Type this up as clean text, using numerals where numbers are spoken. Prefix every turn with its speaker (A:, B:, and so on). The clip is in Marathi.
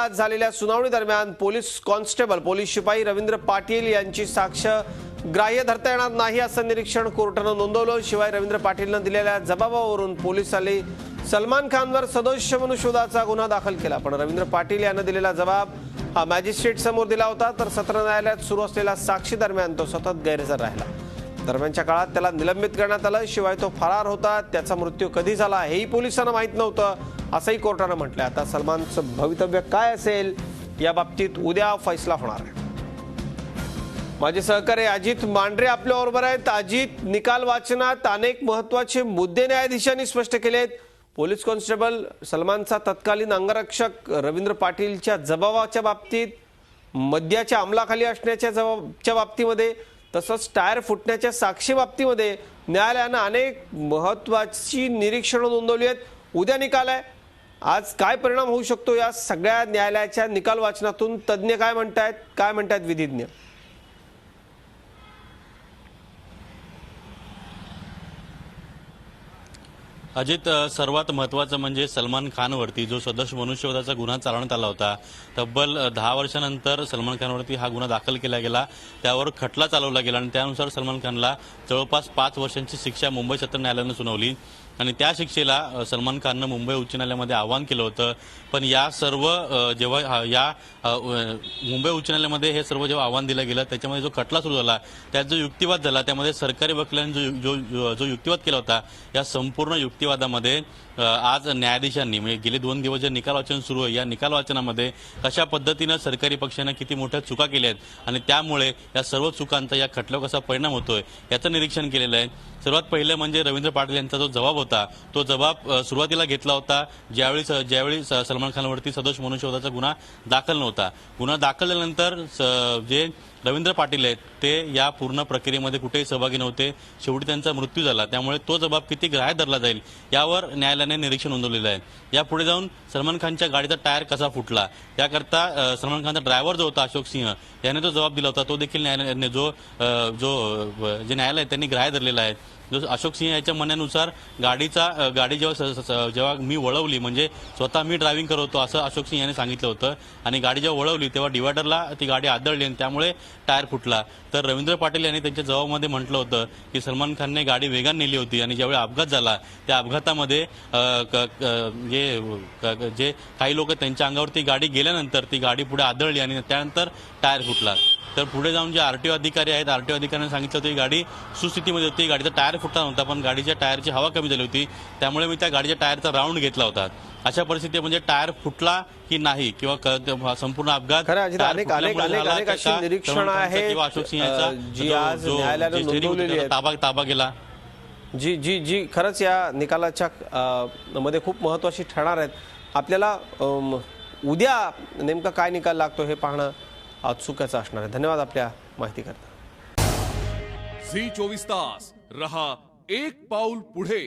A: आज झालेल्या सुनावणी दरम्यान पोलीस कॉन्स्टेबल पोलीस शिपाई रवींद्र पाटील यांची साक्ष ग्राह्य धरता येणार नाही असं निरीक्षण कोर्टानं नोंदवलं। शिवाय रवींद्र पाटीलनं दिलेल्या जबाबावरून पोलिसांनी सलमान खानवर सदोष मनुष्यवधाचा गुन्हा दाखल केला। पण रवींद्र पाटील यांनी दिलेला जबाब हा मॅजिस्ट्रेट समोर दिला होता, तर सत्र न्यायालयात सुरू असलेल्या साक्षी दरम्यान तो सतत गैरहजर राहिला। दरम्यानच्या काळात त्याला निलंबित करण्यात आलं। शिवाय तो फरार होता, त्याचा मृत्यू कधी झाला हेही पोलिसांना माहीत नव्हतं असंही कोर्टानं म्हटलं। आता सलमानचं भवितव्य काय असेल या बाबतीत उद्या फैसला होणार आहे। माझे सहकारी अजित मांढरे आपल्याबरोबर आहेत। अजित, निकाल वाचनात अनेक महत्त्वाचे मुद्दे न्यायाधीशांनी स्पष्ट केलेत। पोलीस कॉन्स्टेबल सलमानचा तत्कालीन अंगरक्षक रवींद्र पाटीलच्या जबाबाच्या बाबतीत, मद्याच्या अंमलाखाली असण्याच्या बाबतीमध्ये, तसंच टायर फुटण्याच्या साक्षी बाबतीमध्ये न्यायालयानं अनेक महत्त्वाची निरीक्षणं नोंदवली आहेत। उद्या निकाल आहे, आज काय परिणाम होऊ शकतो या सगळ्या न्यायालयाच्या निकाल वाचनातून तज्ञ काय म्हणतायत विधिज्ञ?
B: अजित, सर्वात महत्त्वाचं म्हणजे सलमान खानवरती जो सदोष मनुष्यवधाचा गुन्हा चालवण्यात आला होता, तब्बल 10 वर्षानंतर सलमान खानवरती हा गुन्हा दाखल केला गेला, त्यावर खटला चालवला गेला आणि त्यानुसार सलमान खानला जवळपास 5 वर्षांची शिक्षा मुंबई सत्र न्यायालयानं सुनावली आणि त्या शिक्षेला सलमान खाननं मुंबई उच्च न्यायालयामध्ये आव्हान केलं होतं। पण या सर्व जेव्हा मुंबई उच्च न्यायालयामध्ये हे सर्व जेव्हा आव्हान दिलं गेलं, त्याच्यामध्ये जो खटला सुरू झाला, त्यात जो युक्तिवाद झाला, त्यामध्ये सरकारी वकिलांनी जो युक्तिवाद केला होता, या संपूर्ण युक्तिवादामध्ये आज न्यायाधीशांनी म्हणजे गेले 2 दिवस जे निकाल वाचन सुरू आहे, या निकाल वाचनामध्ये कशा पद्धतीनं सरकारी पक्षानं किती मोठ्या चुका केल्या आहेत आणि त्यामुळे या सर्व चुकांचा या खटल्यावर कसा परिणाम होतोय याचं निरीक्षण केलेलं आहे। सर्वात पहिलं म्हणजे रवींद्र पाटील यांचा जो जबाब होता, तो जबाब सुरुवातीला घेतला होता ज्यावेळी सलमान खानवरती सदोष मनुष्यवधाचा गुन्हा दाखल नव्हता। गुन्हा दाखल झाल्यानंतर जे रवींद्र पाटील आहेत ते या पूर्ण प्रक्रियेमध्ये कुठेही सहभागी नव्हते, शेवटी त्यांचा मृत्यू झाला। त्यामुळे तो जबाब किती ग्राह्य धरला जाईल यावर न्यायालयाने निरीक्षण नोंदवलेलं आहे। यापुढे जाऊन सलमान खानच्या गाडीचा टायर कसा फुटला याकरता सलमान खानचा ड्रायव्हर जो होता अशोक सिंह याने जो जबाब दिला होता, तो देखील न्यायालयाने जे न्यायालय त्यांनी ग्राह्य धरलेला आहे। जो अशोक सिंह याच्या म्हणण्यानुसार गाडी जेव्हा मी वळवली, म्हणजे स्वतः मी ड्रायव्हिंग करत होतो असं अशोक सिंह यांनी सांगितलं होतं आणि गाडी जेव्हा वळवली तेव्हा डिवायडरला ती गाडी आदळली आणि त्यामुळे टायर फुटला। तर रवींद्र पाटील यांनी त्यांच्या जबाबामध्ये म्हटलं होतं की सलमान खानने गाडी वेगाने नेली होती आणि ज्यावेळी अपघात झाला त्या अपघातामध्ये जे काही लोक त्यांच्या अंगावरती गाडी गेल्यानंतर ती गाडी पुढे आदळली आणि त्यानंतर टायर फुटला। तर पुढे जाऊन जे आरटीओ अधिकारी आहेत, आरटीओ अधिकाऱ्यांनी सांगितलं होतं की गाडी सुस्थितीमध्ये होती, गाडीचा टायर फुटला नव्हता, पण गाडीच्या टायरची हवा कमी झाली होती, त्यामुळे मी त्या गाडीच्या टायरचा राऊंड घेतला होता। अशा परिस्थितीमध्ये टायर फुटला की नाही किंवा संपूर्ण अपघात
A: निरीक्षण आहे
B: अशोक सिंह ताबा गेला।
A: जी खरंच या निकालाच्या मध्ये खूप महत्त्वाची ठरणार आहेत। आपल्याला उद्या नेमका काय निकाल लागतो हे पाहणं उत्सुकाचं असणार आहे। धन्यवाद आपल्या माहिती करता।
C: झी 24 तास रहा एक पाऊल पुढे।